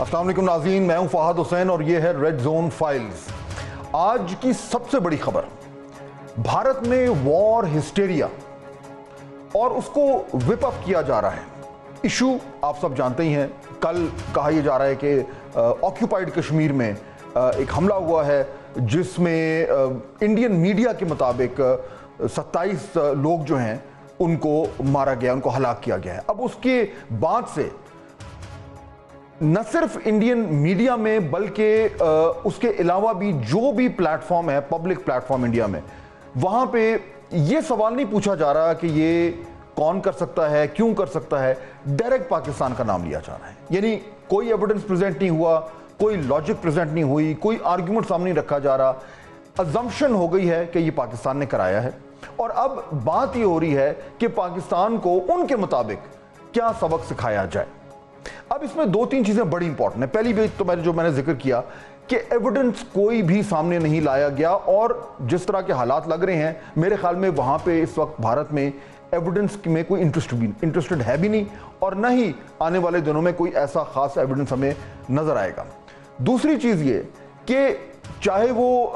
السلام علیکم ناظرین، میں ہوں فہد حسین اور یہ ہے ریڈ زون فائلز۔ آج کی سب سے بڑی خبر، بھارت میں وار ہسٹیریا اور اس کو وپ اپ کیا جا رہا ہے۔ ایشو آپ سب جانتے ہی ہیں، کل کہا یہ جا رہا ہے کہ آکیوپائیڈ کشمیر میں ایک حملہ ہوا ہے جس میں انڈین میڈیا کے مطابق 27 لوگ جو ہیں ان کو مارا گیا، ان کو ہلاک کیا گیا ہے۔ اب اس کے بعد سے نہ صرف انڈین میڈیا میں بلکہ اس کے علاوہ بھی جو بھی پلیٹ فارم ہے، پبلک پلیٹ فارم انڈیا میں، وہاں پہ یہ سوال نہیں پوچھا جا رہا کہ یہ کون کر سکتا ہے، کیوں کر سکتا ہے، ڈائریکٹ پاکستان کا نام لیا جا رہا ہے۔ یعنی کوئی ایویڈنس پریزنٹ نہیں ہوا، کوئی لاجک پریزنٹ نہیں ہوئی، کوئی آرگیومنٹ سامنے نہیں رکھا جا رہا، ازمپشن ہو گئی ہے کہ یہ پاکستان نے کرایا ہے۔ اور اب بات یہ ہو رہی ہے کہ پاکستان کو ان کے مطابق کیا سبق سکھایا جائے۔ اب اس میں دو تین چیزیں بڑی امپورٹنٹ ہیں۔ پہلی بھی تو میں نے ذکر کیا کہ ایویڈنس کوئی بھی سامنے نہیں لایا گیا، اور جس طرح کے حالات لگ رہے ہیں میرے خیال میں وہاں پہ اس وقت بھارت میں ایویڈنس میں کوئی انٹرسٹڈ ہے بھی نہیں، اور نہ ہی آنے والے دنوں میں کوئی ایسا خاص ایویڈنس ہمیں نظر آئے گا۔ دوسری چیز یہ کہ چاہے وہ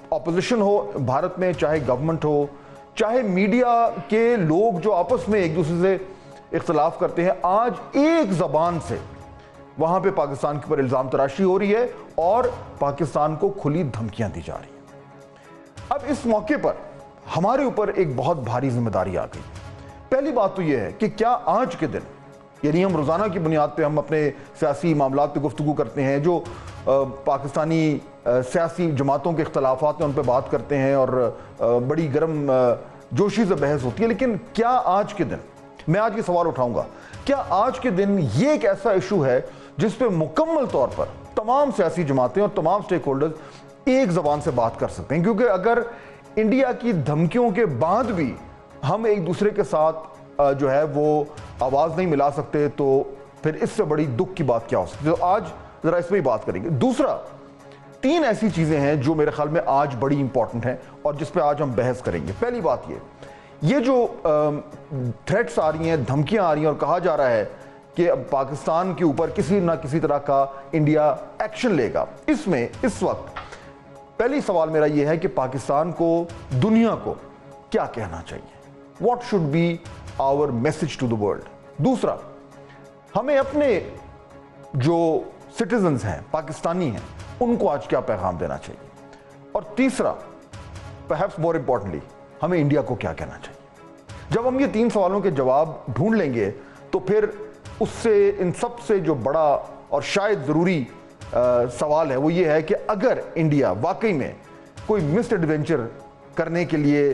اپوزیشن ہو بھارت میں، چاہے گورنمنٹ ہو، چاہے میڈیا کے لوگ جو آپس میں ایک دوسرے سے اختلاف کرتے ہیں، آج ایک زبان سے وہاں پہ پاکستان کے اوپر الزام تراشی ہو رہی ہے اور پاکستان کو کھلی دھمکیاں دی جا رہی ہیں۔ اب اس موقع پر ہمارے اوپر ایک بہت بھاری ذمہ داری آ گئی۔ پہلی بات تو یہ ہے کہ کیا آج کے دن، یعنی ہم روزانہ کی بنیاد پہ ہم اپنے سیاسی معاملات پہ گفتگو کرتے ہیں، جو پاکستانی سیاسی جماعتوں کے اختلافات ہیں ان پہ بات کرتے ہیں اور بڑی گرم جوشی سے بحث ہوتی ہے، لیکن کیا آج کے دن، میں آج یہ سوال اٹھاؤں گا، کیا آج کے دن یہ ایک ایسا ایشو ہے جس پہ مکمل طور پر تمام سیاسی جماعتیں اور تمام سٹیک ہولڈرز ایک زبان سے بات کر سکتے ہیں؟ کیونکہ اگر انڈیا کی دھمکیوں کے بعد بھی ہم ایک دوسرے کے ساتھ جو ہے وہ آواز نہیں ملا سکتے تو پھر اس سے بڑی دکھ کی بات کیا ہو سکتی ہے؟ تو آج ذرا اس میں ہی بات کریں گے۔ دوسرا، تین ایسی چیزیں ہیں جو میرے خیال میں آج بڑی امپورٹنٹ ہیں اور جس پہ آج ہم بحث کریں گے۔ پہلی بات یہ جو تھریٹس آ رہی ہیں، دھمکیاں آ رہی ہیں اور کہا جا رہا ہے کہ پاکستان کے اوپر کسی نہ کسی طرح کا انڈیا ایکشن لے گا، اس میں اس وقت پہلی سوال میرا یہ ہے کہ پاکستان کو، دنیا کو کیا کہنا چاہیے؟ What should be our message to the world? دوسرا، ہمیں اپنے جو سٹیزنز ہیں، پاکستانی ہیں، ان کو آج کیا پیغام دینا چاہیے؟ اور تیسرا، پرہیپس مور امپورٹنٹلی، ہمیں انڈیا کو کیا کہنا چاہیے؟ جب ہم یہ تین سوالوں کے جواب ڈھونڈ لیں گے تو پھر اس سے ان سب سے جو بڑا اور شاید ضروری سوال ہے وہ یہ ہے کہ اگر انڈیا واقعی میں کوئی مسڈ ایڈونچر کرنے کے لیے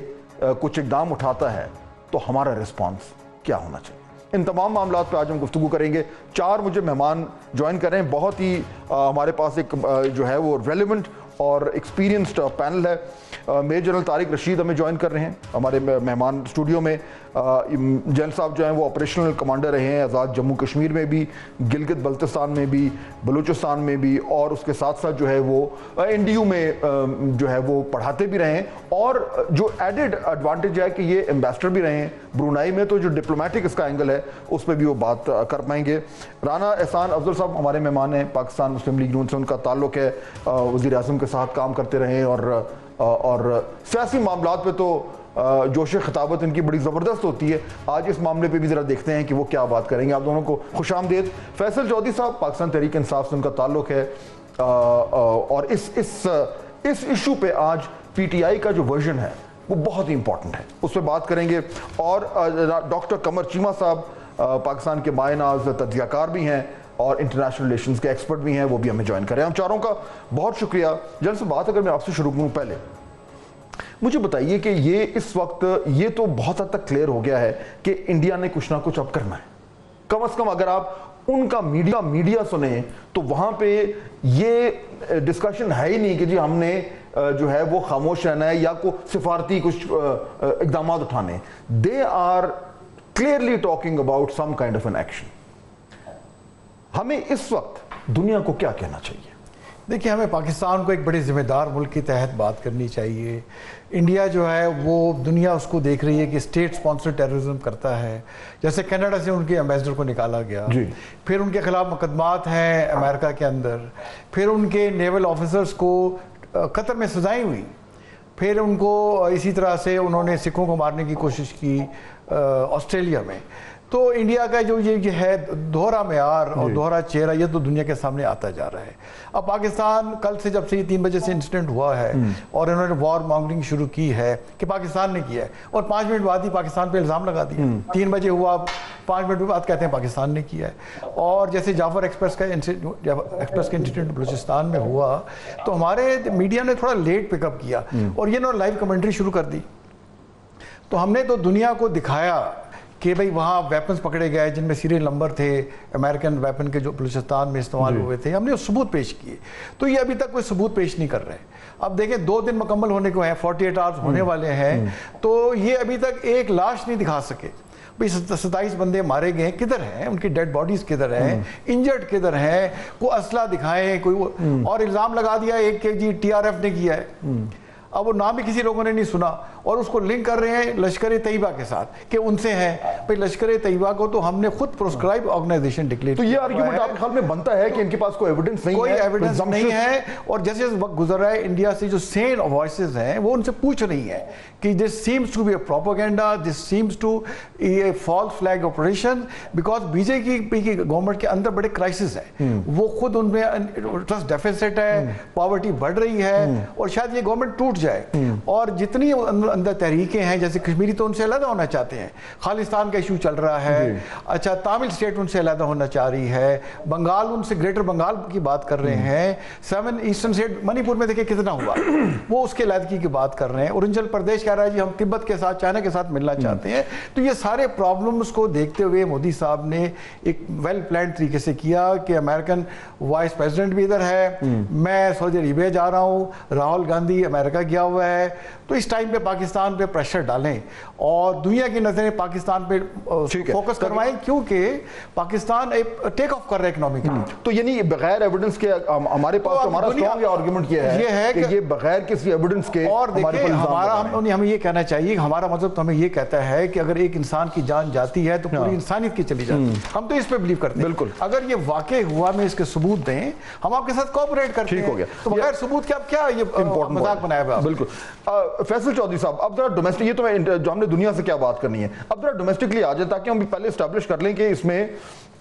کچھ اقدام اٹھاتا ہے تو ہمارا رسپانس کیا ہونا چاہیے؟ ان تمام معاملات پہ آج ہم گفتگو کریں گے۔ چار مجھے مہمان جوائن کر رہے ہیں، بہت ہی ہمارے پاس ایک جو ہے وہ ریلیونٹ اور ایکسپیرینسڈ پینل ہے۔ میجر جنرل طارق رشید ہمیں جوائن کر رہے ہیں ہمارے مہمان اسٹوڈیو میں۔ جنرل صاحب جو ہیں وہ آپریشنل کمانڈر رہے ہیں آزاد جموں کشمیر میں بھی، گلگت بلتستان میں بھی، بلوچستان میں بھی، اور اس کے ساتھ ساتھ جو ہے وہ این ڈی یو میں جو ہے وہ پڑھاتے بھی رہے ہیں، اور جو ایڈڈ ایڈوانٹیج ہے کہ یہ ایمبیسڈر بھی رہے ہیں برونائی میں، تو جو ڈپلومیٹک اس کا اینگل ہے اس پہ بھی وہ بات کر پائیں گے۔ رانا احسان افضل صاحب ہمارے مہمان ہیں، پاکستان مسلم لیگ نون سے ان کا تعلق ہے، وزیر اعظم کے ساتھ کام کرتے رہے ہیں، اور سیاسی معاملات پہ تو جوش خطابت ان کی بڑی زبردست ہوتی ہے۔ آج اس معاملے پہ بھی ذرا دیکھتے ہیں کہ وہ کیا بات کریں گے۔ آپ دونوں کو خوش آمدید۔ فیصل چودھری صاحب، پاکستان تحریک انصاف سے ان کا تعلق ہے، اور اس ایشو پہ آج پی ٹی آئی کا جو ورژن ہے وہ بہت ہی امپورٹنٹ ہے، اس پہ بات کریں گے۔ اور ڈاکٹر قمر چیمہ صاحب پاکستان کے مایہ ناز تجزیہ کار بھی ہیں اور انٹرنیشنل ریلیشنز کے ایکسپرٹ بھی ہیں، وہ بھی ہمیں جوائن کریں۔ ہم چاروں کا بہت شکریہ۔ جنرل صاحب، بات اگر میں آپ سے شروع کروں، پہلے مجھے بتائیے کہ یہ اس وقت یہ تو بہت حد تک کلیئر ہو گیا ہے کہ انڈیا نے کچھ نہ کچھ اب کرنا ہے۔ کم از کم اگر آپ ان کا میڈیا سنیں تو وہاں پہ یہ ڈسکشن ہے ہی نہیں کہ جی ہم نے جو ہے وہ خاموش رہنا ہے یا کوئی سفارتی کچھ اقدامات اٹھانے۔ They are clearly talking about some kind of an action. ہمیں اس وقت دنیا کو کیا کہنا چاہیے؟ دیکھیے ہمیں پاکستان کو ایک بڑے ذمہ دار ملک کے تحت بات کرنی چاہیے. انڈیا جو ہے وہ دنیا اس کو دیکھ رہی ہے کہ اسٹیٹ اسپانسر ٹیررزم کرتا ہے. جیسے کینیڈا سے ان کے ایمبیسڈر کو نکالا گیا, پھر ان کے خلاف مقدمات ہیں امریکہ کے اندر, پھر ان کے نیول آفیسرز کو قطر میں سزائیں ہوئی, پھر ان کو اسی طرح سے انہوں نے سکھوں کو مارنے کی کوشش کی آسٹریلیا میں. تو انڈیا کا جو یہ ہے دوہرا معیار اور دوہرا چہرہ یہ تو دنیا کے سامنے آتا جا رہا ہے. اب پاکستان کل سے جب سے یہ 3 بجے سے انسیڈنٹ ہوا ہے اور انہوں نے وار مانگنگ شروع کی ہے کہ پاکستان نے کیا ہے, اور 5 منٹ بعد ہی پاکستان پہ الزام لگا دیا. 3 بجے ہوا, 5 منٹ بعد کہتے ہیں پاکستان نے کیا ہے. اور جیسے جعفر ایکسپریس کا انسیڈنٹ بلوچستان میں ہوا تو ہمارے میڈیا نے تھوڑا لیٹ پک اپ کیا اور یہ لائیو کمنٹری شروع کر دی. تو ہم نے تو دنیا کو دکھایا کہ بھئی وہاں ویپنز پکڑے گئے جن میں سیریل نمبر تھے امریکن ویپن کے جو بلوچستان میں استعمال ہوئے تھے, ہم نے اس ثبوت پیش کیے. تو یہ ابھی تک کوئی ثبوت پیش نہیں کر رہے. اب دیکھیں 2 دن مکمل ہونے کو ہیں, 48 آورز ہونے والے ہیں, تو یہ ابھی تک ایک لاش نہیں دکھا سکے. بھئی 27 بندے مارے گئے, کدھر ہیں ان کی ڈیڈ باڈیز, کدھر ہیں انجرڈ, کدھر ہیں, کوئی اسلحہ دکھائیں کوئی, اور الزام لگا دیا ایک کہ جی TRF نے کیا ہے. اب وہ نام بھی کسی لوگوں نے نہیں سنا اور اس کو لنک کر رہے ہیں لشکر طیبہ کے ساتھ کہ ان سے ہے. بھئی لشکر طیبہ کو تو ہم نے خود پروسکرائب آرگنائزیشن ڈکلیئر کیا. تو یہ آرگیومنٹ آپ کے خیال میں بنتا ہے کہ ان کے پاس کوئی ایویڈنس نہیں ہے؟ کوئی ایویڈنس نہیں ہے. اور جیسے وقت گزر رہا ہے انڈیا سے جو سین وائسز ہیں وہ ان سے پوچھ رہی ہیں کہ this seems to be a propaganda, this seems to a false flag operation, because B J P کی گورنمنٹ کے اندر بڑے کرائسس ہیں. وہ خود ان میں ٹرسٹ ڈیفیسٹ ہے, پاورٹی بڑھ رہی ہے اور شاید یہ گورنمنٹ ٹوٹ جائے. اور جتنی اندر تحریکیں ہیں, جیسے کشمیری تو ان سے علیحدہ ہونا چاہتے ہیں, خالستان کا ایشو چل رہا ہے, اچھا تامل اسٹیٹ ان سے علیحدہ ہونا چاہ رہی ہے, بنگال ان سے گریٹر بنگال کی بات کر رہے ہیں, 7 ایسٹرن اسٹیٹ منی پور میں دیکھیں کتنا ہوا, وہ اس کے علیحدگی کی بات کر رہے ہیں. اروناچل پردیش کہہ رہا ہے جی ہم تبت کے ساتھ, چائنا کے ساتھ ملنا چاہتے ہیں. تو یہ سارے پرابلمز کو دیکھتے ہوئے مودی صاحب نے ایک ویل پلانڈ طریقے سے کیا کہ امریکن وائس پریزیڈنٹ بھی ادھر ہے, میں سعودی عربیہ جا رہا ہوں, راہل گاندھی امریکہ گیا ہوا ہے. تو اس ٹائم پہ پاکستان پہ پریشر ڈالیں اور دنیا کی نظریں پاکستان پہ فوکس کروائیں, کیونکہ پاکستان ٹیک آف کر رہا ہے اکنامکلی. تو یعنی بغیر ایویڈنس کے ہمارے پاس ہمارا اسٹرانگ آرگومنٹ یہ ہے کہ یہ بغیر کسی ایویڈنس کے. اور دیکھیں ہمیں یہ کہنا چاہیے, ہمارا مذہب تو ہمیں یہ کہتا ہے کہ اگر ایک انسان کی جان جاتی ہے تو پوری انسانیت کی چلی جاتی ہے. ہم تو اس پہ بلیو کرتے ہیں. بالکل, اگر یہ واقع ہوا میں اس کے ثبوت دیں, ہم آپ کے ساتھ کوآپریٹ کرتے ہیں. ٹھیک ہو گیا. تو بغیر ثبوت کے اب کیا یہ مذاق بنایا ہوا. بالکل. فیصل چودھری صاحب, اب ذرا ڈومیسٹک, یہ تو جو ہم نے دنیا سے کیا بات کرنی ہے, اب ذرا ڈومیسٹکلی آ جائے تاکہ ہم پہلے اسٹیبلش کر لیں کہ اس میں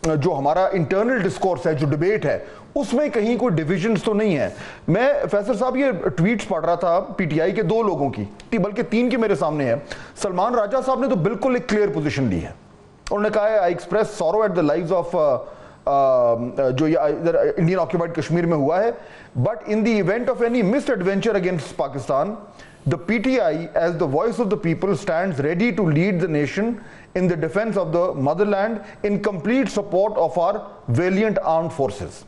جو ہمارا انٹرنل ڈسکورس ہے, جو ڈیبیٹ ہے, اس میں کہیں کوئی ڈیویژنز تو نہیں ہے. میں فیصل صاحب یہ ٹویٹس پڑھ رہا تھا پی ٹی آئی کے 2 لوگوں کی, بلکہ 3 کی میرے سامنے ہے. سلمان راجہ صاحب نے تو بالکل ایک کلیئر پوزیشن لی ہے, انہوں نے کہا ہے I express sorrow at the lives of جو ادھر انڈین آکیوپائڈ کشمیر میں ہوا ہے, but in the event of any misadventure against Pakistan, the PTI as the voice of the people stands ready to lead the nation in the defense of the motherland in complete support of our valiant armed forces.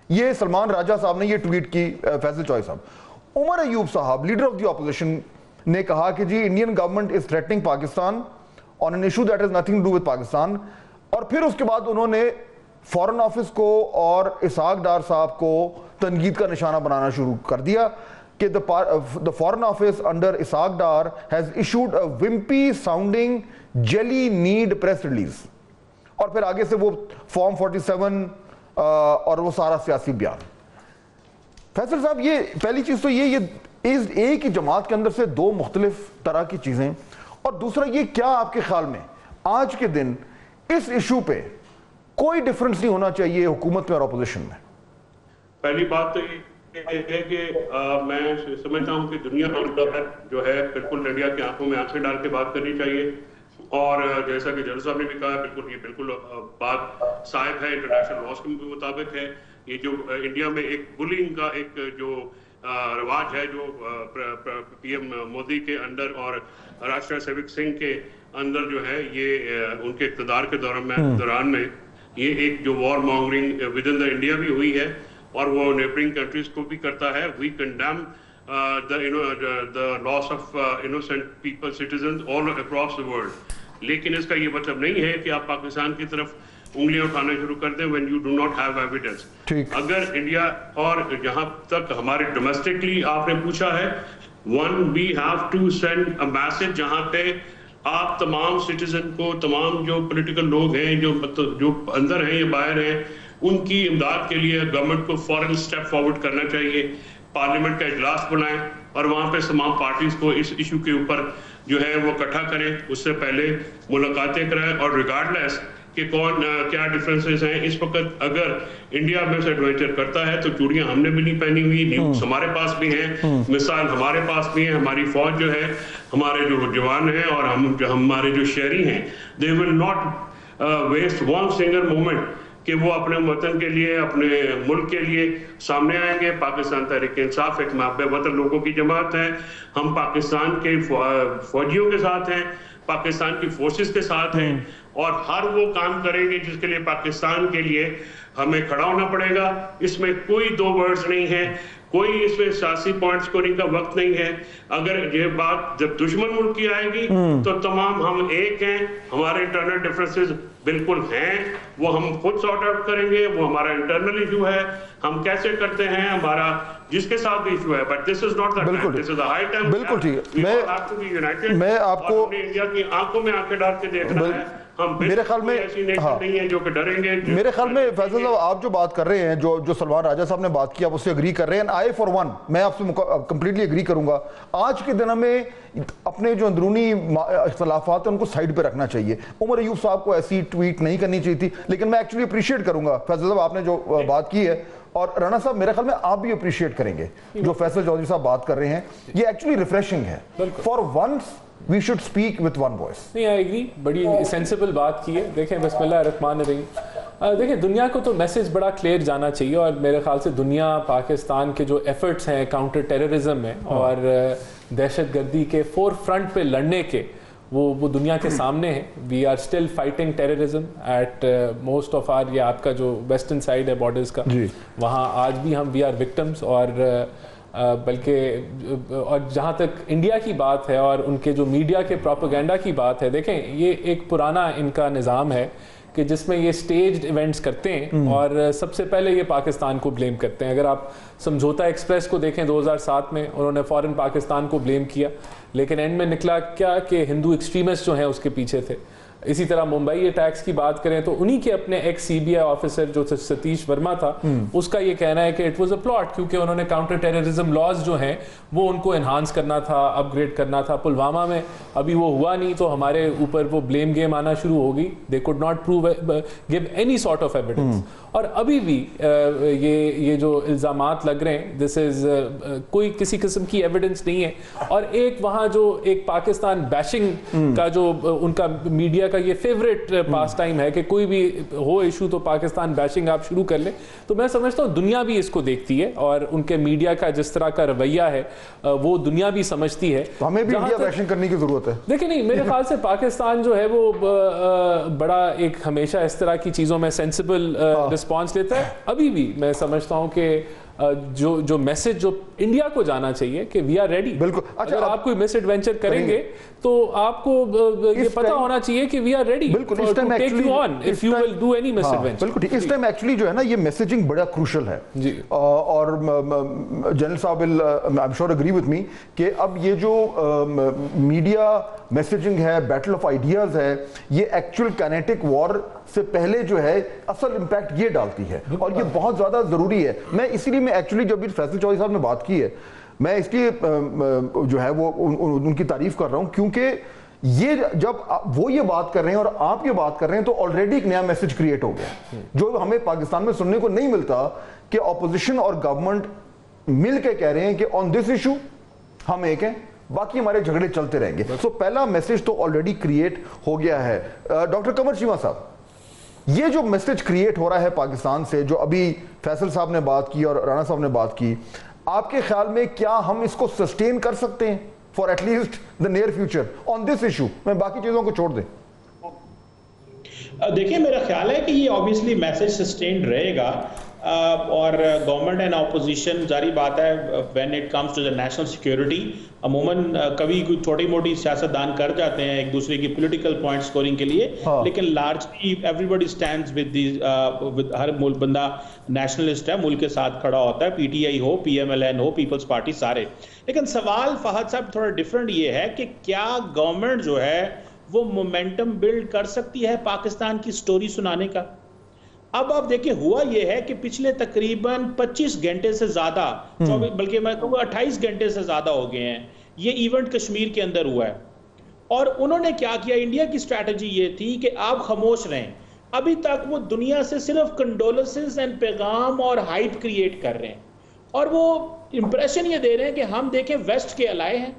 یہ سلمان راجہ صاحب نے یہ tweet کی. فیصل چوہدری صاحب, عمر ایوب صاحب leader of the opposition نے کہا کہ جی Indian government is threatening Pakistan on an issue that has nothing to do with Pakistan, اور پھر اس کے بعد انہوں نے فورن آفس کو اور اسحاق ڈار صاحب کو تنقید کا نشانہ بنانا شروع کر دیا کہ the foreign office under Ishaq Dar has issued a wimpy sounding jelly need press release. اور پھر آگے سے وہ فارم 47 اور وہ سارا سیاسی بیان. فیصل صاحب, یہ پہلی چیز تو یہ ایک ہی جماعت کے اندر سے 2 مختلف طرح کی چیزیں, اور دوسرا یہ کیا آپ کے خیال میں آج کے دن اس ایشو پہ کوئی ڈیفرنس نہیں ہونا چاہیے حکومت میں اور اپوزیشن میں؟ پہلی بات تو یہ ہے کہ میں سمجھتا ہوں کہ دنیا کا جو ہے بالکل انڈیا کی آنکھوں میں آنکھیں ڈال کے بات کرنی چاہیے, اور جیسا کہ جنرل صاحب نے بھی کہا بالکل یہ بالکل بات صاحب ہے, انٹرنیشنل لاز کے مطابق ہے. یہ جو انڈیا میں ایک بلنگ کا ایک جو رواج ہے جو پی ایم مودی کے اندر اور راشٹر سیوک سنگھ کے اندر جو ہے یہ ان کے اقتدار کے دوران میں یہ ایک جو وار مانگرنگ ود ان دا انڈیا بھی ہوئی ہے اور وہ نیبرنگ کنٹریز کو بھی کرتا ہے. وی condemn the loss of innocent people, citizens all across the world. لیکن اس کا یہ مطلب نہیں ہے کہ آپ پاکستان کی طرف انگلیاں اٹھانا شروع کر دیں when you do not have evidence. اگر انڈیا اور جہاں تک ہمارے ڈومیسٹکلی آپ نے پوچھا ہے, we have to send a message جہاں پہ آپ تمام سٹیزن کو, تمام جو پولیٹیکل لوگ ہیں جو اندر ہیں یا باہر ہیں, ان کی امداد کے لیے گورنمنٹ کو فوراً اسٹیپ فارورڈ کرنا چاہیے. پارلیمنٹ کا اجلاس بنائیں اور وہاں پہ تمام پارٹیز کو اس ایشو کے اوپر جو ہے وہ اکٹھا کریں, اس سے پہلے ملاقاتیں کرائیں, اور ریگارڈلیس کہ کون کیا ڈفرینسز ہیں. اس وقت اگر انڈیا میں سے ایڈونچر کرتا ہے تو چوڑیاں ہم نے بھی نہیں پہنی ہوئی, نیوز ہمارے پاس بھی ہیں, مثال ہمارے پاس بھی ہیں. ہماری فوج جو ہے, ہمارے جو جوان ہیں اور ہمارے جو شہری ہیں, they will not waste one single moment کہ وہ اپنے وطن کے لیے, اپنے ملک کے لیے سامنے آئیں گے. پاکستان تحریک انصاف ایک محب وطن لوگوں کی جماعت ہے. ہم پاکستان کے فوجیوں کے ساتھ ہیں, پاکستان کی فورسز کے ساتھ ہیں, اور ہر وہ کام کریں گے جس کے لیے پاکستان کے لیے ہمیں کھڑا ہونا پڑے گا. اس میں کوئی دو ورڈز نہیں ہیں, کوئی اس میں سیاسی پوائنٹ سکورنگ کا وقت نہیں ہے. اگر یہ بات جب دشمن ملک کی آئے گی تو تمام ہم ایک ہیں, ہمارے انٹرنل ڈفرینسز بالکل ہیں, وہ ہم خود سارٹ آؤٹ کریں گے. وہ ہمارا انٹرنل ایشو ہے, ہم کیسے کرتے ہیں ہمارا جس کے ساتھ بھی ایشو ہے, but this is not the time, this is the high time. بالکل ٹھیک. میں آپ کو انڈیا کی آنکھوں میں آنکھیں ڈال کے دیکھنا ہے. میرے خیال میں میرے خیال میں فیصل صاحب آپ جو بات کر رہے ہیں, جو سلمان راجہ صاحب نے بات کی, آپ اس سے اگری کر رہے ہیں. آئی فار ون میں آپ سے کمپلیٹلی اگری کروں گا. آج کے دن میں اپنے جو اندرونی اختلافات ہیں ان کو سائڈ پہ رکھنا چاہیے. عمر ایوب صاحب کو ایسی ٹویٹ نہیں کرنی چاہیے تھی, لیکن میں ایکچولی اپریشیٹ کروں گا فیصل صاحب آپ نے جو بات کی ہے, اور رانا صاحب میرے خیال میں آپ بھی اپریشیٹ کریں گے جو فیصل چودھری صاحب بات کر رہے ہیں. یہ ایکچولی ریفریشنگ ہے. For once we should speak with one voice. نہیں, آئی ایگری, بڑی سینسیبل بات کی ہے. دیکھیں بسم اللہ الرحمن الرحیم, دیکھیں دنیا کو تو میسیج بڑا کلیئر جانا چاہیے, اور میرے خیال سے دنیا پاکستان کے جو ایفرٹس ہیں کاؤنٹر ٹیررزم میں اور دہشت گردی کے فور فرنٹ پہ لڑنے کے, وہ دنیا کے سامنے ہیں. We are still fighting terrorism at most of our, یہ آپ کا جو ویسٹرن سائڈ ہے بارڈرز کا, وہاں آج بھی ہم وی آر وکٹمس. اور بلکہ اور جہاں تک انڈیا کی بات ہے اور ان کے جو میڈیا کے پروپیگنڈا کی بات ہے, دیکھیں یہ ایک پرانا ان کا نظام ہے کہ جس میں یہ سٹیجڈ ایونٹس کرتے ہیں اور سب سے پہلے یہ پاکستان کو بلیم کرتے ہیں. اگر آپ سمجھوتا ایکسپریس کو دیکھیں 2007 میں, انہوں نے فوراً پاکستان کو بلیم کیا, لیکن اینڈ میں نکلا کیا کہ ہندو ایکسٹریمسٹ جو ہیں اس کے پیچھے تھے. اسی طرح ممبئی اٹیکس کی بات کریں تو انہی کے اپنے ایک سی بی آئی آفیسر جو ستیش ورما تھا, اس کا یہ کہنا ہے کہ اٹ واز اے پلاٹ, کیونکہ انہوں نے کاؤنٹر ٹیررزم لاز جو ہیں وہ ان کو انہانس کرنا تھا, اپ گریڈ کرنا تھا. پلوامہ میں ابھی وہ ہوا نہیں تو ہمارے اوپر وہ بلیم گیم آنا شروع ہوگی. They could not prove give any sort of evidence. اور ابھی بھی یہ جو الزامات لگ رہے ہیں, دس از کوئی کسی قسم کی ایویڈنس نہیں ہے. اور ایک وہاں جو ایک پاکستان بیشنگ کا جو ان کا میڈیا کا یہ فیوریٹ پاس ٹائم ہے کہ کوئی بھی ہو ایشو تو پاکستان بیشنگ آپ شروع کر لیں, تو میں سمجھتا ہوں دنیا بھی اس کو دیکھتی ہے, اور ان کے میڈیا کا جس طرح کا رویہ ہے وہ دنیا بھی سمجھتی ہے. ہمیں بھی انڈیا بیشنگ کرنے کی ضرورت ہے. دیکھیں نہیں, میرے خیال سے پاکستان جو ہے وہ بڑا ایک ہمیشہ اس طرح کی چیزوں میں سینسیبل رسپانس لیتا ہے. ابھی بھی میں سمجھتا ہوں کہ جو میسج جو انڈیا کو جانا چاہیے کہ وی آر ریڈی. بالکل. اگر آپ کوئی مس ایڈونچر کریں گے تو آپ کو یہ پتا ہونا چاہیے کہ we are ready to take you on if you will do any misadventure. بالکل ٹھیک. اس ٹائم ایکچولی جو ہے نا یہ میسیجنگ بڑا کروشل ہے. اور جنرل صاحب I am sure agree with me کہ اب یہ جو میڈیا میسیجنگ ہے, بیٹل آف آئیڈیاز ہے, یہ ایکچوئل کائنیٹک وار سے پہلے جو ہے اصل امپیکٹ یہ ڈالتی ہے, اور یہ بہت زیادہ ضروری ہے. میں اسی لیے میں ایکچولی جب فیصل چودھری صاحب نے بات کی ہے, میں اس لیے جو ہے وہ ان کی تعریف کر رہا ہوں, کیونکہ یہ جب وہ یہ بات کر رہے ہیں اور آپ یہ بات کر رہے ہیں تو آلریڈی ایک نیا میسج کریٹ ہو گیا جو ہمیں پاکستان میں سننے کو نہیں ملتا, کہ اپوزیشن اور گورنمنٹ مل کے کہہ رہے ہیں کہ آن دس ایشو ہم ایک ہیں, باقی ہمارے جھگڑے چلتے رہیں گے. سو پہلا میسج تو آلریڈی کریٹ ہو گیا ہے. ڈاکٹر قمر چیمہ صاحب, یہ جو میسج کریٹ ہو رہا ہے پاکستان سے, جو ابھی فیصل صاحب نے بات کی اور رانا صاحب نے بات کی, آپ کے خیال میں کیا ہم اس کو سسٹین کر سکتے ہیں for at least the near future on this issue? میں باقی چیزوں کو چھوڑ دیں. دیکھیں میرا خیال ہے کہ یہ obviously میسج سسٹینڈ رہے گا. اور گورنمنٹ اینڈ اپوزیشن ظاہری بات ہے when it comes to the national security عموماً کبھی کوئی چھوٹی موٹی سیاستدان کر جاتے ہیں ایک دوسرے کی پولیٹیکل پوائنٹ سکورنگ کے لیے، لیکن largely everybody stands with ہر ملک بندہ نیشنلسٹ ہے، ملک کے ساتھ کھڑا ہوتا ہے، پی ٹی آئی ہو، پی ایم ایل این ہو، پیپلز پارٹی، سارے. لیکن سوال فہد صاحب تھوڑا ڈفرنٹ یہ ہے کہ کیا گورنمنٹ جو ہے وہ مومنٹم بلڈ کر سکتی ہے پاکستان کی سٹوری سنانے کا؟ اب آپ دیکھیں ہوا یہ ہے کہ پچھلے تقریباً 25 گھنٹے سے زیادہ، بلکہ میں کہوں گا 28 گھنٹے سے زیادہ ہو گئے ہیں، یہ ایونٹ کشمیر کے اندر ہوا ہے. اور انہوں نے کیا کیا، انڈیا کی اسٹریٹجی یہ تھی کہ آپ خاموش رہیں. ابھی تک وہ دنیا سے صرف کنڈولنسز اینڈ پیغام اور ہائپ کریٹ کر رہے ہیں، اور وہ امپریشن یہ دے رہے ہیں کہ ہم دیکھیں ویسٹ کے الائے ہیں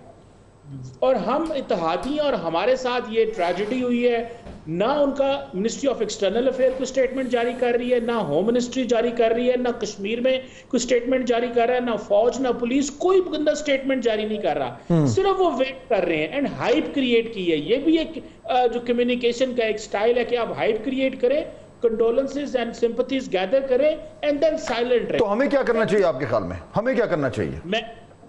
اور ہم اتحادی ہیں اور ہمارے ساتھ یہ ٹریجڈی ہوئی ہے. نہ ان کا منسٹری آف ایکسٹرنل افیئر کوئی سٹیٹمنٹ جاری کر رہی ہے، نہ ہوم منسٹری جاری کر رہی ہے، نہ کشمیر میں کوئی سٹیٹمنٹ جاری کر رہا ہے، نہ فوج نہ پولیس، کوئی بندہ سٹیٹمنٹ جاری نہیں کر رہا، صرف وہ ویٹ کر رہے ہیں اینڈ ہائپ کریٹ کی ہے. یہ بھی ایک جو کمیونیکیشن کا ایک سٹائل ہے کہ آپ ہائپ کریٹ کریں، کنڈولنسز اینڈ سمپتھیز گیدر کریں اینڈ دین سائلنٹ رہیں. تو ہمیں کیا کرنا چاہیے آپ کے خیال میں؟ ہمیں کیا کرنا چاہیے؟ میں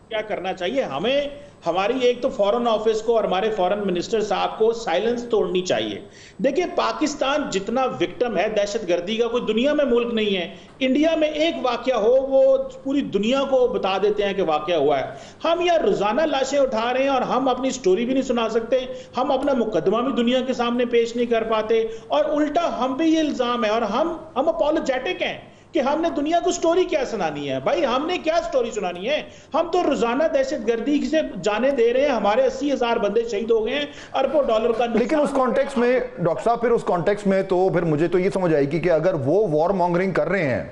کیا کرنا چاہیے، ہمیں ہماری ایک تو فورن آفس کو اور ہمارے فورن منسٹر صاحب کو سائلنس توڑنی چاہیے. دیکھیں پاکستان جتنا وکٹم ہے دہشت گردی کا، کوئی دنیا میں ملک نہیں ہے. انڈیا میں ایک واقعہ ہو وہ پوری دنیا کو بتا دیتے ہیں کہ واقعہ ہوا ہے. ہم یہاں روزانہ لاشیں اٹھا رہے ہیں اور ہم اپنی سٹوری بھی نہیں سنا سکتے، ہم اپنا مقدمہ بھی دنیا کے سامنے پیش نہیں کر پاتے، اور الٹا ہم پہ یہ الزام ہے اور ہم اپولوجیٹک ہیں کہ ہم نے دنیا کو سٹوری کیا سنانی ہے. بھائی ہم نے کیا سٹوری سنانی ہے؟ ہم تو روزانہ دہشت گردی سے جانے دے رہے ہیں، ہمارے 80,000 بندے شہید ہو گئے ہیں، اربوں ڈالر کا. لیکن اس کانٹیکس میں ڈاکٹر صاحب، پھر اس کانٹیکس میں تو پھر مجھے تو یہ سمجھ آئے گی کہ اگر وہ وار مانگرنگ کر رہے ہیں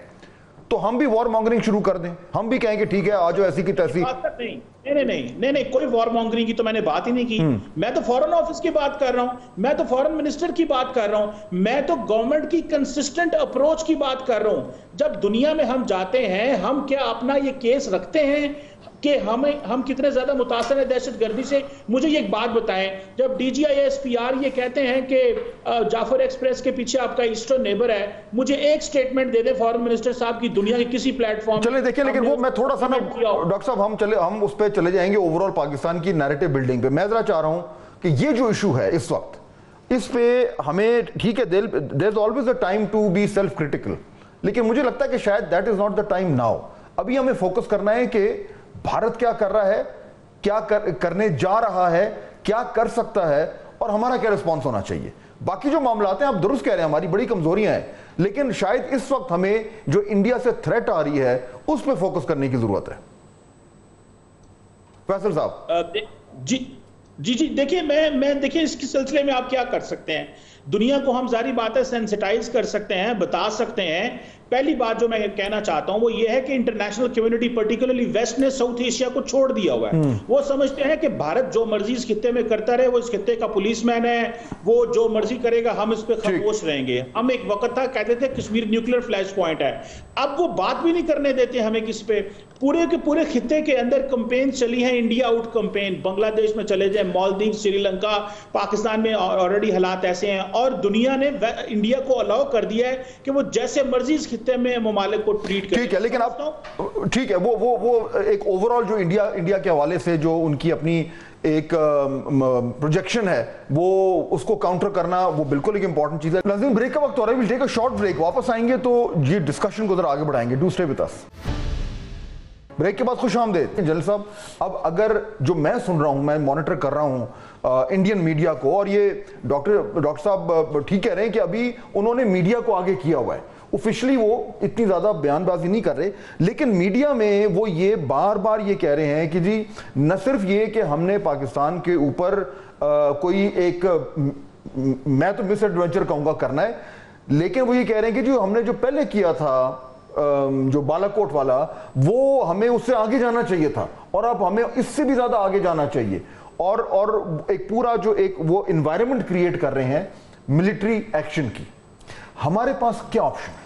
تو ہم بھی وار مانگرنگ شروع کر دیں، ہم بھی کہیں کہ ٹھیک ہے آجو ایسی کی تیسی. نہیں کوئی وار مانگرنگ کی تو میں نے بات ہی نہیں کی. میں تو فورن آفس کی بات کر رہا ہوں، میں تو فورن منسٹر کی بات کر رہا ہوں، میں تو گورنمنٹ کی کنسسٹنٹ اپروچ کی بات کر رہا ہوں. جب دنیا میں ہم جاتے ہیں، ہم کیا اپنا یہ کیس رکھتے ہیں کہ ہم کتنے زیادہ متاثر ہیں دہشت گردی سے؟ مجھے یہ ایک بات بتائیں، جب D G I S P R یہ کہتے ہیں کہ جعفر ایکسپریس کے پیچھے آپ کا ایسٹرن نیبر ہے، مجھے ایک سٹیٹمنٹ دے دیں فورن منسٹر صاحب کی دنیا کے کسی پلیٹ فارم. چلے دیکھیں، لیکن وہ میں تھوڑا سا نا ڈاکٹر صاحب ہم اس پہ چلے جائیں گے اوورال پاکستان کی نیریٹو بلڈنگ پہ. میں ذرا چاہ رہا ہوں کہ یہ جو ایشو ہے اس وقت، اس پہ ہمیں ٹھیک ہے there is always a time to be self critical، لیکن مجھے لگتا ہے کہ شاید that is not the time now. ابھی ہمیں فوکس کرنا ہے کہ بھارت کیا کر رہا ہے، کیا کرنے جا رہا ہے، کیا کر سکتا ہے، اور ہمارا کیا رسپانس ہونا چاہیے. باقی جو معاملات ہیں آپ درست کہہ رہے ہیں، ہماری بڑی کمزوریاں ہیں، لیکن شاید اس وقت ہمیں جو انڈیا سے تھریٹ آ رہی ہے اس پہ فوکس کرنے کی ضرورت ہے. فیصل صاحب جی دیکھیں، میں دیکھیں اس کے سلسلے میں آپ کیا کر سکتے ہیں. دنیا کو ہم ظاہری بات ہے سینسٹائز کر سکتے ہیں، بتا سکتے ہیں. پہلی بات جو میں کہنا چاہتا ہوں وہ یہ ہے کہ انٹرنیشنل کمیونٹی پرٹیکولرلی ویسٹ نے ساؤتھ ایشیا کو چھوڑ دیا ہوا ہے. وہ سمجھتے ہیں کہ بھارت جو مرضی اس خطے میں کرتا رہے، وہ اس خطے کا پولیس مین ہے، وہ جو مرضی کرے گا، ہم اس پہ خاموش رہیں گے. ہم ایک وقت تھا کہتے تھے کشمیر نیوکلیر فلیش پوائنٹ ہے، اب وہ بات بھی نہیں کرنے دیتے ہمیں کس پہ. پورے کے پورے خطے کے اندر کمپین چلی ہیں، انڈیا آؤٹ کمپین. بنگلہ دیش میں چلے جائیں، مالدیو، سری لنکا، پاکستان میں آلریڈی حالات ایسے ہیں، اور دنیا نے انڈیا کو الاؤ کر دیا ہے کہ وہ جیسے مرضی اس خطے میں ممالک کو ٹریٹ کرے. ٹھیک ہے، لیکن اب ٹھیک ہے وہ ایک اوورال جو انڈیا کے حوالے سے جو ان کی اپنی ایک پروجیکشن ہے، وہ اس کو کاؤنٹر کرنا وہ بالکل ایک امپورٹنٹ چیز ہے. ناظرین بریک کا وقت ہو رہا ہے، we'll take a short break. واپس آئیں گے تو یہ ڈسکشن کو ذرا آگے بڑھائیں گے. Do stay with us. Break کے بعد خوش آمدید جلیل صاحب. اب اگر جو میں سن رہا ہوں، میں مانیٹر کر رہا ہوں انڈین میڈیا کو، اور یہ ڈاکٹر صاحب ٹھیک کہہ رہے ہیں کہ ابھی انہوں نے میڈیا کو آگے کیا ہوا ہے. اوفیشلی وہ اتنی زیادہ بیان بازی نہیں کر رہے، لیکن میڈیا میں وہ یہ بار بار یہ کہہ رہے ہیں کہ جی نہ صرف یہ کہ ہم نے پاکستان کے اوپر کوئی ایک، میں تو مس ایڈونچر کہوں گا، کرنا ہے، لیکن وہ یہ کہہ رہے ہیں کہ جو ہم نے جو پہلے کیا تھا جو بالا کوٹ والا، وہ ہمیں اس سے آگے جانا چاہیے تھا، اور اب ہمیں اس سے بھی زیادہ آگے جانا چاہیے. اور ایک پورا جو ایک وہ انوائرمنٹ کریٹ کر رہے ہیں ملٹری ایکشن کی. ہمارے پاس کیا آپشن ہے؟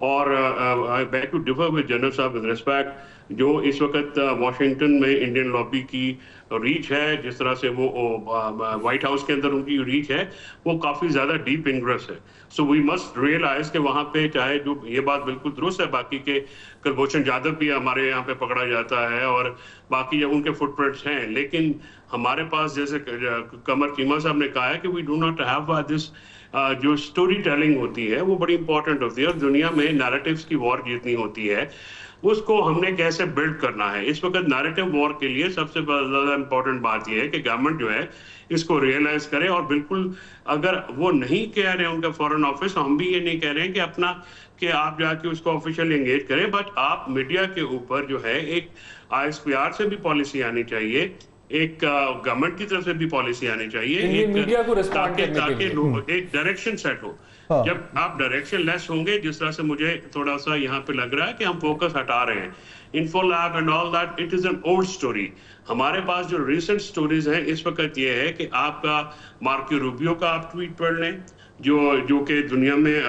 اور I beg to differ with general صاحب with respect, جو اس وقت واشنگٹن میں انڈین لابی کی ریچ ہے, جس طرح سے وہ وائٹ ہاؤس کے اندر ان کی ریچ ہے, وہ کافی زیادہ ڈیپ انگریس ہے. سو وی مسٹ ریئلائز کہ وہاں پہ چاہے جو یہ بات بالکل درست ہے باقی کے کلبھوشن جادو بھی ہمارے یہاں پہ پکڑا جاتا ہے اور باقی ان کے فٹ پرنٹس ہیں, لیکن ہمارے پاس جیسے قمر چیمہ صاحب نے کہا ہے کہ we do not have this جو سٹوری ٹیلنگ ہوتی ہے وہ بڑی امپورٹنٹ ہوتی ہے, اور دنیا میں نیریٹیوز کی وار جتنی ہوتی ہے اس کو ہم نے کیسے بلڈ کرنا ہے. اس وقت نیریٹو وار کے لیے سب سے زیادہ امپورٹنٹ بات یہ ہے کہ گورنمنٹ جو ہے اس کو ریئلائز کرے, اور بالکل اگر وہ نہیں کہہ رہے ہیں ان کا فورن آفس, ہم بھی یہ نہیں کہہ رہے ہیں کہ اپنا کہ آپ جا کے اس کو آفیشیل انگیج کریں, بٹ آپ میڈیا کے اوپر جو ہے ایک ISPR سے بھی پالیسی آنی چاہیے, ایک گورنمنٹ کی طرف سے بھی پالیسی آنی چاہیے, میڈیا کو ریسپونڈ تاکہ ایک ڈائریکشن سیٹ ہو. جب آپ ڈائریکشن لیس ہوں گے, جس طرح سے مجھے تھوڑا سا یہاں پہ لگ رہا ہے کہ ہم فوکس ہٹا رہے ہیں, info lab and all that, it is an old story. ہمارے پاس جو ریسنٹ سٹوریز ہیں اس وقت یہ ہے کہ آپ کا مارکو روبیو کا آپ ٹویٹ پڑھ لیں, جو کہ دنیا میں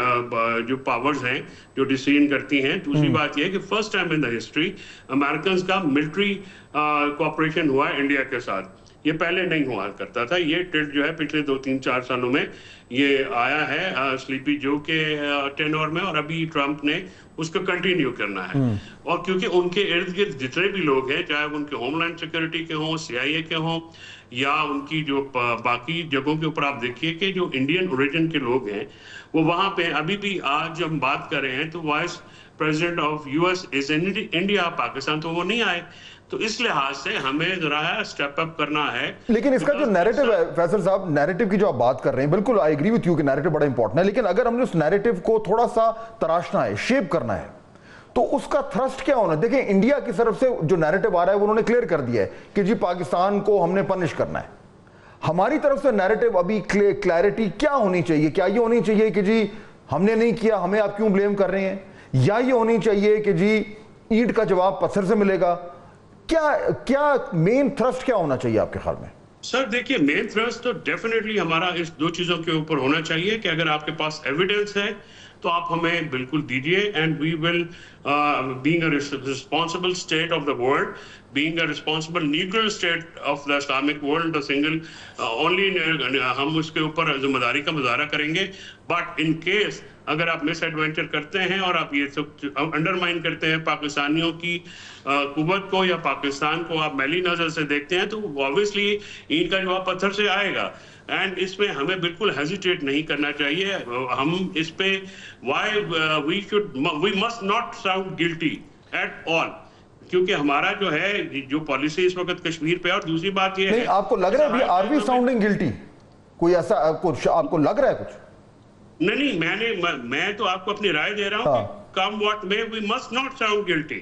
جو پاورز ہیں جو ڈیسیژن کرتی ہیں. دوسری بات یہ ہے کہ first time in the history Americans کا ملٹری کوآپریشن ہوا ہے انڈیا کے ساتھ, یہ پہلے نہیں ہوا کرتا تھا. یہ ٹرڈ جو ہے پچھلے 2-3-4 سالوں میں یہ آیا ہے سلیپی جو کے ٹینور میں, اور ابھی ٹرمپ نے اس کو کنٹینیو کرنا ہے. اور کیونکہ ان کے ارد گرد جتنے بھی لوگ ہیں, چاہے ان کے ہوم لینڈ سیکورٹی کے ہوں, CIA کے ہوں, یا ان کی جو باقی جگہوں کے اوپر آپ دیکھیے کہ جو انڈین اوریجن کے لوگ ہیں وہ وہاں پہ ابھی بھی, آج ہم بات کر رہے ہیں تو vice president of US is India, Pakistan تو وہ نہیں آئے. تو اس لحاظ سے ہمیں ذرا سٹیپ اپ کرنا ہے. لیکن اس کا جو نیریٹو ہے فیصل صاحب, نیریٹو کی جو آپ بات کر رہے ہیں, بالکل آئی ایگری وتھ یو کہ نیریٹو بڑا امپورٹنٹ ہے, لیکن اگر ہم نے اس نیریٹو کو تھوڑا سا تراشنا ہے, شیپ کرنا ہے, تو اس کا تھرسٹ کیا ہونا ہے؟ دیکھیں انڈیا کی طرف سے جو نیریٹو آ رہا ہے وہ انہوں نے کلیئر کر دیا ہے کہ جی پاکستان کو ہم نے پنش کرنا ہے. ہماری طرف سے نیریٹو ابھی کلیئرٹی کیا ہونی چاہیے؟ کیا یہ ہونی چاہیے کہ جی ہم نے نہیں کیا, ہمیں آپ کیوں بلیم کر رہے ہیں, یا یہ ہونی چاہیے کہ جی اینٹ کا جواب پتھر سے ملے گا؟ کیا مین تھرسٹ کیا ہونا چاہیے آپ کے خیال میں؟ سر دیکھیے, مین تھرسٹ تو ڈیفینیٹلی ہمارا اس 2 چیزوں کے اوپر ہونا چاہیے کہ اگر آپ کے پاس ایویڈنس ہے تو آپ ہمیں بالکل دیجئے, and we will being a responsible state of the world, being a responsible neutral state of the Islamic world, the single only ہم اس کے اوپر ذمہ داری کا مظاہرہ کریں گے. بٹ ان کیس اگر آپ مس ایڈونچر کرتے ہیں اور آپ یہ سب انڈرمائن کرتے ہیں پاکستانیوں کی قوت کو یا پاکستان کو آپ میلی نظر سے دیکھتے ہیں, تو obviously ان کا جواب پتھر سے آئے گا. اینڈ اس میں ہمیں بالکل ہیزیٹیٹ نہیں کرنا چاہیے. ہم اس پہ we must not sound guilty at all, کیونکہ ہمارا جو ہے جو پالیسی اس وقت کشمیر پہ, اور دوسری بات یہ ہے, آپ کو لگ رہا ہے آر وی ساؤنڈنگ گلٹی؟ کوئی ایسا آپ کو لگ رہا ہے کچھ؟ نہیں, میں تو آپ کو اپنی رائے دے رہا ہوں کہ کم واٹ میں we must not sound guilty.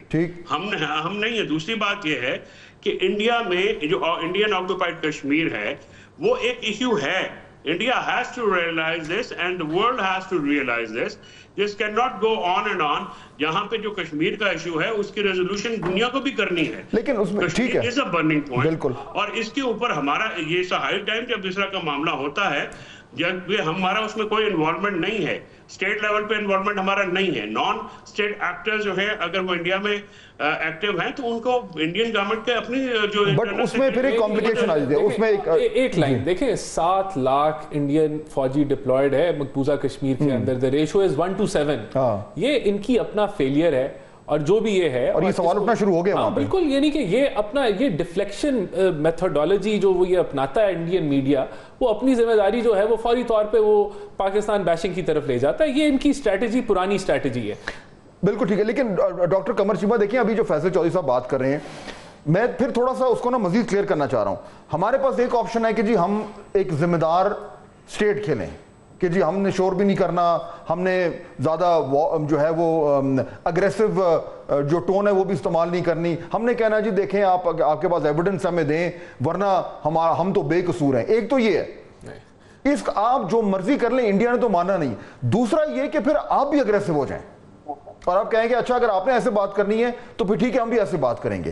ہم نہیں ہے. دوسری بات یہ ہے کہ انڈیا میں جو انڈین آکوپائڈ کشمیر ہے وہ ایک ایشو ہے. India has to realize this and the world has to realize this. This cannot go on and on. یہاں پہ جو کشمیر کا ایشو ہے اس کی ریزولوشن دنیا کو بھی کرنی ہے, لیکن اس میں ٹھیک ہے, is a burning point. بالکل. اور اس کے اوپر ہمارا یہ ہائی ٹائم جب اس طرح کا معاملہ ہوتا ہے, جب ہمارا اس میں کوئی انوالومنٹ نہیں ہے, اسٹیٹ لیول پہ انوالومنٹ ہمارا نہیں ہے. نان اسٹیٹ ایکٹر جو ہے اگر وہ انڈیا میں ایکٹیو ہیں تو ان کو انڈین گورنمنٹ کے اپنی جو, بٹ اس میں پھر ایک کمپلیکیشن آ جاتی ہے. اس میں ایک لائن دیکھیں, 7 لاکھ انڈین فوجی ڈپلائڈ ہے مقبوضہ کشمیر کے اندر, the ratio is 1:7. یہ ان کی اپنا فیلئر ہے, اور جو بھی یہ ہے, اور یہ سوال اٹھنا شروع ہو گیا وہاں پہ. بالکل, یعنی کہ یہ اپنا یہ ڈیفلیکشن میتھڈالوجی جو وہ یہ اپناتا ہے انڈین میڈیا, وہ اپنی ذمہ داری جو ہے وہ فوری طور پہ وہ پاکستان بیشنگ کی طرف لے جاتا ہے. یہ ان کی اسٹریٹجی پرانی اسٹریٹجی ہے. بالکل ٹھیک ہے. لیکن ڈاکٹر قمر چیمہ دیکھیں, ابھی جو فیصل چودھری صاحب بات کر رہے ہیں, میں پھر تھوڑا سا اس کو نا مزید کلیئر کرنا چاہ رہا ہوں. ہمارے پاس ایک آپشن ہے کہ جی ہم ایک ذمہ دار اسٹیٹ کھیلیں, کہ جی ہم نے شور بھی نہیں کرنا, ہم نے زیادہ جو ہے وہ اگریسو جو ٹون ہے وہ بھی استعمال نہیں کرنی. ہم نے کہنا جی دیکھیں آپ کے پاس ایویڈنس ہمیں دیں ورنہ ہم تو بے قصور ہیں. ایک تو یہ ہے, اس کا آپ جو مرضی کر لیں, انڈیا نے تو مانا نہیں. دوسرا یہ کہ پھر آپ بھی اگریسو ہو جائیں اور آپ کہیں کہ اچھا اگر آپ نے ایسے بات کرنی ہے تو پھر ٹھیک ہے ہم بھی ایسے بات کریں گے.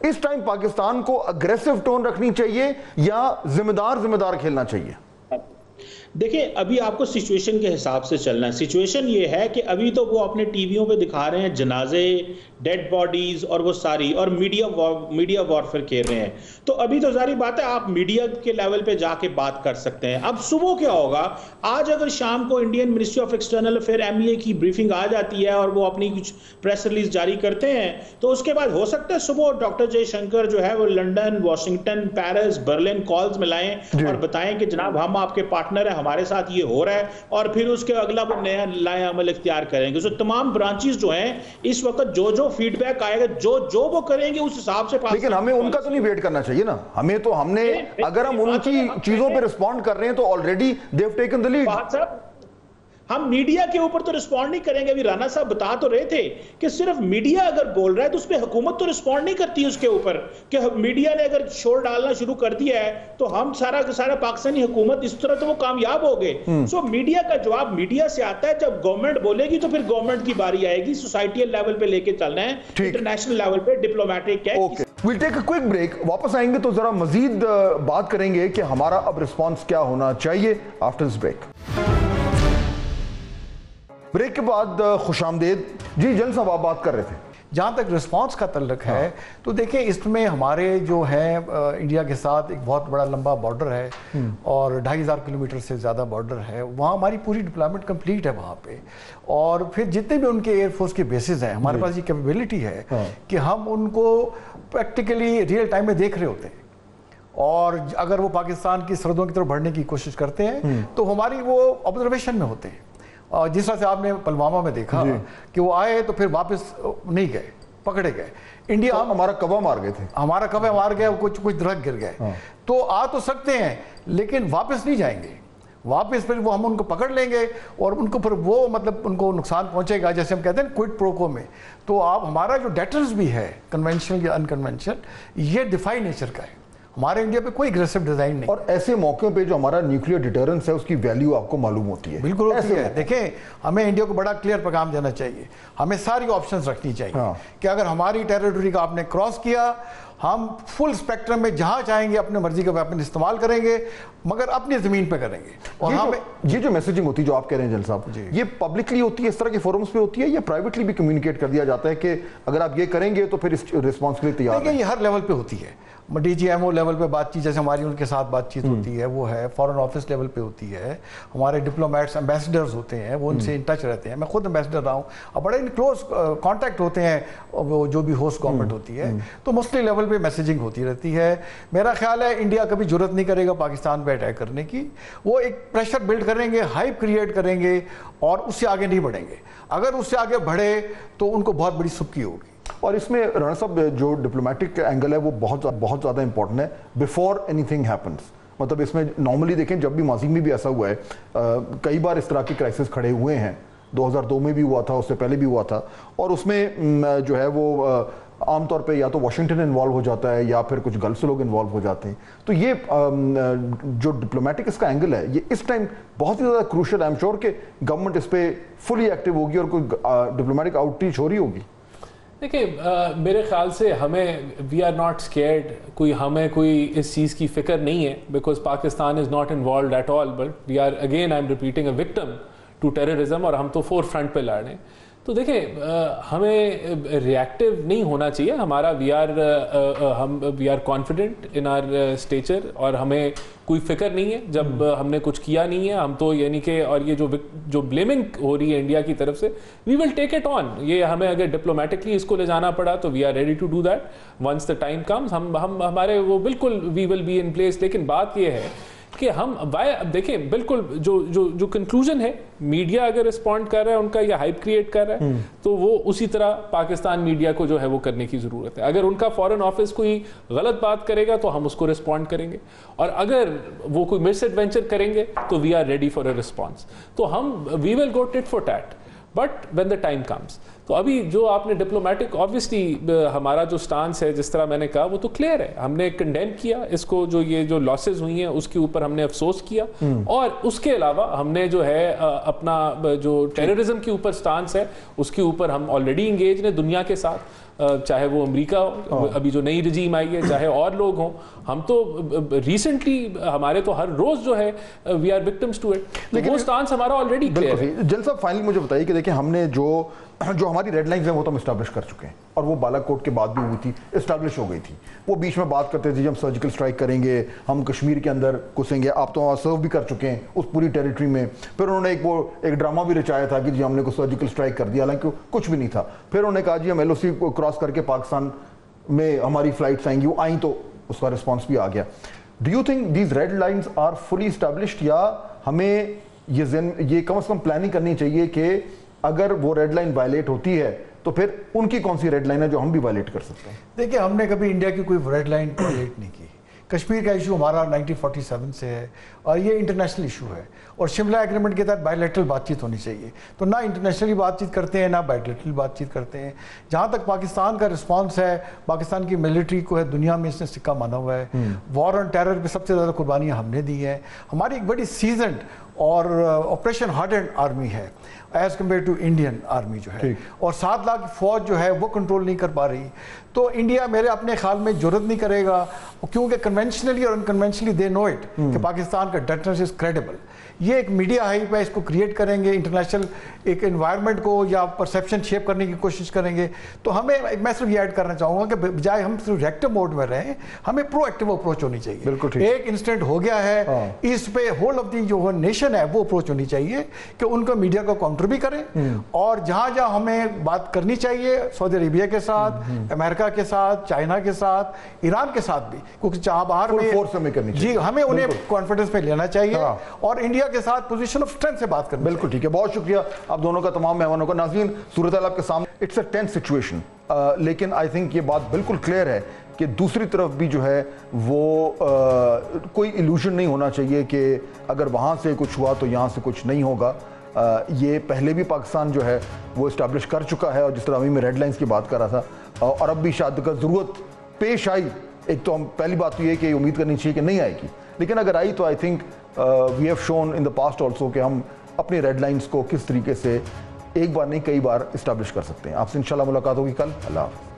اس ٹائم پاکستان کو اگریسو ٹون رکھنی چاہیے یا ذمہ دار کھیلنا چاہیے؟ دیکھیں ابھی آپ کو سچویشن کے حساب سے چلنا ہے. سچویشن یہ ہے کہ ابھی تو وہ اپنے ٹی ویوں پہ دکھا رہے ہیں جنازے, ڈیڈ باڈیز اور وہ ساری, اور میڈیا وارفیئر کہہ رہے ہیں. تو ابھی تو ظاہری بات ہے آپ میڈیا کے لیول پہ جا کے بات کر سکتے ہیں. اب صبح کیا ہوگا, آج اگر شام کو Indian ministry of external affair MEA کی بریفنگ آ جاتی ہے اور وہ اپنی کچھ پریس ریلیز جاری کرتے ہیں, تو اس کے بعد ہو سکتا ہے صبح ڈاکٹر جے شنکر جو ہے وہ London, Washington, Paris, Berlin calls میں لائیں اور بتائیں کہ جناب ہم آپ کے پارٹنر ہیں, ہمارے ساتھ یہ ہو رہا ہے, اور پھر اس کے اگلا وہ نیا لائے عمل اختیار کریں گے. تمام برانچیز جو ہیں اس وقت جو فیڈ بیک آئے گا, جو وہ کریں گے اس حساب سے. لیکن ہمیں ان کا تو نہیں ویٹ کرنا چاہیے نا, ہم نے اگر ہم ان کی چیزوں پہ رسپونڈ کر رہے ہیں تو already they have taken the lead. ہم میڈیا کے اوپر تو رسپونڈ نہیں کریں گے. ابھی رانا صاحب بتا تو رہے تھے کہ صرف میڈیا اگر بول رہا ہے تو اس پہ حکومت تو رسپونڈ نہیں کرتی اس کے اوپر, کہ میڈیا نے اگر شور ڈالنا شروع کر دیا ہے تو ہم سارا پاکستانی حکومت اس طرح تو وہ کامیاب ہو گئے. سو میڈیا کا جواب میڈیا سے آتا ہے, جب گورنمنٹ بولے گی تو پھر گورنمنٹ کی باری آئے گی. سوسائٹیل لیول پہ لے کے چلنا ہے, انٹرنیشنل لیول پہ ڈپلومیٹک ہے. We'll take a quick break. واپس آئیں گے تو ذرا مزید بات کریں گے کہ ہمارا اب رسپانس کیا ہونا چاہیے آفٹر دس بریک. بریک کے بعد خوش آمدید. جی جن صاحب آپ بات کر رہے تھے. جہاں تک رسپانس کا تعلق ہے تو دیکھیں اس میں ہمارے جو ہیں انڈیا کے ساتھ ایک بہت بڑا لمبا بارڈر ہے اور 2500 کلومیٹر سے زیادہ بارڈر ہے. وہاں ہماری پوری ڈپلائمنٹ کمپلیٹ ہے وہاں پہ, اور پھر جتنے بھی ان کے ایئر فورس کے بیسز ہیں ہمارے پاس یہ کیپیبلٹی ہے کہ ہم ان کو پریکٹیکلی ریئل ٹائم میں دیکھ رہے ہوتے ہیں, اور اگر وہ پاکستان کی سرحدوں کی طرف بڑھنے کی کوشش کرتے ہیں تو ہماری وہ آبزرویشن میں ہوتے ہیں. اور جس طرح سے آپ نے پلوامہ میں دیکھا کہ وہ آئے تو پھر واپس نہیں گئے, پکڑے گئے. انڈیا ہمارا کعبہ مار گئے تھے, ہمارا کعبہ مار گئے, کچھ درخت گر گئے. تو آ تو سکتے ہیں لیکن واپس نہیں جائیں گے. واپس پھر وہ ہم ان کو پکڑ لیں گے اور ان کو پھر وہ مطلب ان کو نقصان پہنچے گا, جیسے ہم کہتے ہیں کوئٹ پروکو میں. تو آپ ہمارا جو ڈیٹرز بھی ہے کنونشنل یا انکنونشنل, یہ ڈیفائی نیچر کا ہے. ہمارے انڈیا پہ کوئی اگریسو ڈیزائن نہیں. اور ایسے موقعوں پہ جو ہمارا نیوکلیئر ڈیٹرنس ہے اس کی ویلیو آپ کو معلوم ہوتی ہے. بالکل ہوتی ہے. دیکھیں ہمیں انڈیا کو بڑا کلیئر پیغام دینا چاہیے, ہمیں ساری آپشنز رکھنی چاہیے کہ اگر ہماری ٹیریٹری کا آپ نے کراس کیا, ہم فل اسپیکٹرم میں جہاں چاہیں گے اپنے مرضی کا ویپن استعمال کریں گے, مگر اپنی زمین پہ کریں گے. اور یہ جو میسیجنگ ہوتی ہے جو آپ کہہ رہے ہیں جل صاحب, یہ پبلکلی ہوتی ہے اس طرح کے فورمز پہ ہوتی ہے یا پرائیویٹلی بھی کمیونیکیٹ کر دیا جاتا ہے کہ اگر آپ یہ کریں گے تو پھر اس ریسپانس کے لیے تیار ہیں؟ یہ ہر لیول پہ ہوتی ہے. D G M O level پہ بات چیت جیسے ہماری ان کے ساتھ بات چیت ہوتی ہے وہ ہے, فارن آفس لیول پہ ہوتی ہے, ہمارے ڈپلومیٹس امبیسڈرز ہوتے ہیں وہ ان سے ان ٹچ رہتے ہیں. میں خود امبیسڈر رہا ہوں, اور بڑے کلوز کانٹیکٹ ہوتے ہیں وہ جو بھی ہوسٹ گورنمنٹ ہوتی ہے. تو مسٹلی لیول پہ میسیجنگ ہوتی رہتی ہے. میرا خیال ہے انڈیا کبھی جرت نہیں کرے گا پاکستان پہ اٹیک کرنے کی. وہ ایک پریشر بلڈ کریں گے, ہائپ کریٹ کریں گے اور اس سے آگے نہیں بڑھیں گے. اگر اس سے آگے بڑھے تو ان کو بہت بڑی سبکی ہوگی. اور اس میں رانا صاحب جو ڈپلومیٹک اینگل ہے وہ بہت زیادہ امپورٹنٹ ہے بیفور اینی تھنگ ہیپنس. مطلب اس میں نارملی دیکھیں جب بھی ماضی میں بھی ایسا ہوا ہے, کئی بار اس طرح کے کرائسس کھڑے ہوئے ہیں. 2002 میں بھی ہوا تھا, اس سے پہلے بھی ہوا تھا, اور اس میں جو ہے وہ عام طور پہ یا تو واشنگٹن انوالو ہو جاتا ہے یا پھر کچھ گلف سے لوگ انوالو ہو جاتے ہیں. تو یہ جو ڈپلومیٹک اس کا اینگل ہے یہ اس ٹائم بہت ہی زیادہ کروشل. آئی ایم شیور کہ گورنمنٹ اس پہ فلی ایکٹیو ہوگی اور کوئی ڈپلومیٹک آؤٹ ریچ ہو رہی ہوگی. دیکھیں میرے خیال سے ہمیں وی آر ناٹ اسکیئرڈ, ہمیں کوئی اس چیز کی فکر نہیں ہے, because Pakistan is not involved at all, but we are again I am repeating a victim to terrorism, اور ہم تو فور فرنٹ پہ لڑ رہے ہیں. تو دیکھیں ہمیں ریئیکٹیو نہیں ہونا چاہیے. ہمارا we are confident in our stature, اور ہمیں کوئی فکر نہیں ہے جب ہم نے کچھ کیا نہیں ہے. ہم تو یعنی کہ, اور یہ جو بلیمنگ ہو رہی ہے انڈیا کی طرف سے, وی ول ٹیک اٹ آن. یہ ہمیں اگر ڈپلومیٹکلی اس کو لے جانا پڑا تو we are ready to do that once the time comes. ہم ہمارے وہ بالکل وی ول بی ان پلیس. لیکن بات یہ ہے کہ ہم دیکھیں بالکل جو کنکلوژن ہے, میڈیا اگر رسپونڈ کر رہا ہے ان کا یا ہائپ کریٹ کر رہا ہے تو وہ اسی طرح پاکستان میڈیا کو جو ہے وہ کرنے کی ضرورت ہے. اگر ان کا فارن آفس کوئی غلط بات کرے گا تو ہم اس کو رسپونڈ کریں گے, اور اگر وہ کوئی مس ایڈونچر کریں گے تو we are ready for a response. تو ہم we will go tit for tat, but when the time comes. تو ابھی جو آپ نے ڈپلومیٹک آبویسلی ہمارا جو سٹانس ہے جس طرح میں نے کہا وہ تو کلیئر ہے, ہم نے کنڈیم کیا اس کو, جو یہ جو لاسز ہوئی ہیں اس کے اوپر ہم نے افسوس کیا, اور اس کے علاوہ ہم نے جو ہے اپنا جو ٹیررزم کے اوپر سٹانس ہے اس کے اوپر ہم آلریڈی انگیج ہیں دنیا کے ساتھ, چاہے وہ امریکہ ہو, ابھی جو نئی رجیم آئی ہے, چاہے اور لوگ ہوں, ہم تو ریسنٹلی ہمارے تو ہر روز جو ہے we are victims to it, وہ سٹانس ہمارا آلریڈی کلیئر ہے. جل صاحب فائنلی مجھے بتائیے کہ دیکھیں ہم نے جو ہماری ریڈ لائنز ہیں وہ تو ہم اسٹیبلش کر چکے ہیں, اور وہ بالا کوٹ کے بعد بھی ہوئی تھی, اسٹیبلش ہو گئی تھی. وہ بیچ میں بات کرتے تھے جی ہم سرجیکل اسٹرائک کریں گے, ہم کشمیر کے اندر گھسیں گے, آپ تو وہاں سرو بھی کر چکے ہیں اس پوری ٹیریٹری میں. پھر انہوں نے ایک ڈرامہ بھی رچایا تھا کہ جی ہم نے کوئی سرجیکل اسٹرائک کر دیا, حالانکہ کچھ بھی نہیں تھا. پھر انہوں نے کہا جی ہم ایل او سی کو کراس کر کے پاکستان میں ہماری فلائٹس آئیں گی, وہ آئیں تو اس کا رسپانس بھی آ گیا. Do you think these red lines are fully established, یا ہمیں یہ کم از کم پلاننگ کرنی چاہیے کہ اگر وہ ریڈ لائن وائلیٹ ہوتی ہے تو پھر ان کی کون سی ریڈ لائن ہے جو ہم بھی وائلیٹ کر سکتے ہیں؟ دیکھیں ہم نے کبھی انڈیا کی کوئی ریڈ لائن وائلیٹ نہیں کی. کشمیر کا ایشو ہمارا 1947 سے ہے اور یہ انٹرنیشنل ایشو ہے, اور شملہ ایگریمنٹ کے تحت بائی لیٹرل بات چیت ہونی چاہیے. تو نہ انٹرنیشنلی بات چیت کرتے ہیں نہ بائی لیٹرل بات چیت کرتے ہیں. جہاں تک پاکستان کا رسپانس ہے, پاکستان کی ملٹری کو ہے دنیا میں اس نے سکہ مانا ہوا ہے. وار آن ٹیرر پہ سب سے زیادہ قربانیاں ہم نے دی ہیں. ہماری ایک بڑی سیزنڈ اور آپریشن ہارڈنڈ آرمی ہے as compare to Indian army جو ہے, اور 7 لاکھ فوج جو ہے وہ کنٹرول نہیں کر پا رہی. تو انڈیا میرے اپنے خیال میں جرت نہیں کرے گا, کیونکہ کنونشنلی اور انکنونشنلی دے نو اٹ کہ پاکستان کا ڈیٹرنس از کریڈیبل. یہ ایک میڈیا ہائپ ہے, اس کو کریٹ کریں گے, انٹرنیشنل ایک انوائرمنٹ کو یا پرسیپشن شیپ کرنے کی کوشش کریں گے. تو ہمیں, میں صرف یہ ایڈ کرنا چاہوں گا کہ بجائے ہم صرف ریئیکٹو موڈ میں رہیں, ہمیں پرو ایکٹیو اپروچ ہونی چاہیے. ایک انسٹنٹ ہو گیا ہے, اس پہ ہول آف دی جو نیشن ہے وہ اپروچ ہونی چاہیے کہ ان کو میڈیا کو کاؤنٹر بھی کریں, اور جہاں جہاں ہمیں بات کرنی چاہیے سعودی عربیہ کے ساتھ, امریکہ کے ساتھ, چائنا کے ساتھ, ایران کے ساتھ بھی, کیونکہ چاہ باہر میں جی ہمیں انہیں کانفیڈنس میں لینا چاہیے اور انڈیا کے ساتھ پوزیشن آف اسٹرینتھ سے بات کریں. بالکل ٹھیک ہے, بہت شکریہ آپ دونوں کا, تمام مہمانوں کا. ناظرین صورتحال آپ کے سامنے, اٹس اے ٹینس سچویشن, لیکن آئی تھنک یہ بات بالکل کلیئر ہے کہ دوسری طرف بھی جو ہے وہ کوئی ایلوژن نہیں ہونا چاہیے کہ اگر وہاں سے کچھ ہوا تو یہاں سے کچھ نہیں ہوگا. یہ پہلے بھی پاکستان جو ہے وہ اسٹیبلش کر چکا ہے, اور جس طرح ابھی میں ریڈ لائنز کی بات کر رہا تھا, اور اب بھی شاید اگر ضرورت پیش آئی, ایک تو ہم پہلی بات تو یہ کہ امید کرنی چاہیے کہ نہیں آئے گی, لیکن اگر آئی تو I think we have shown in the past also کہ ہم اپنی ریڈ لائنز کو کس طریقے سے ایک بار نہیں کئی بار اسٹیبلش کر سکتے ہیں. آپ سے انشاءاللہ ملاقات ہوگی کل. اللہ حافظ.